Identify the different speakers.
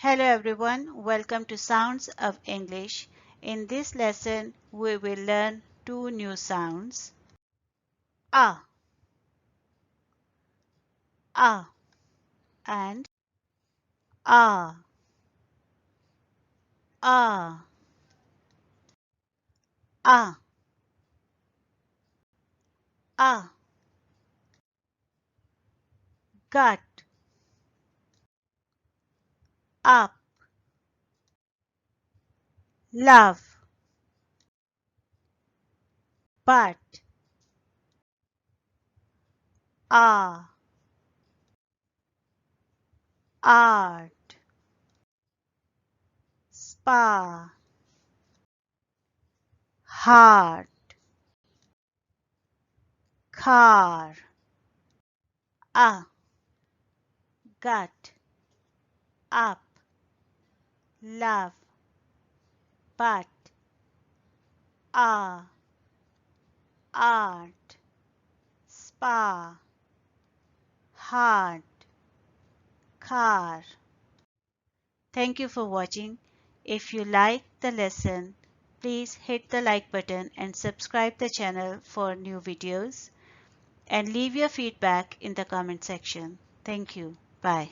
Speaker 1: Hello everyone, welcome to Sounds of English. In this lesson, we will learn two new sounds. Ah, ah, and ah, ah, ah, ah, gut, up, love, but, ah, art, spa, heart, car, ah, gut, up, love, but, ah, art, spa, heart, car. Thank you for watching. If you like the lesson, please hit the like button and subscribe the channel for new videos and leave your feedback in the comment section. Thank you. Bye.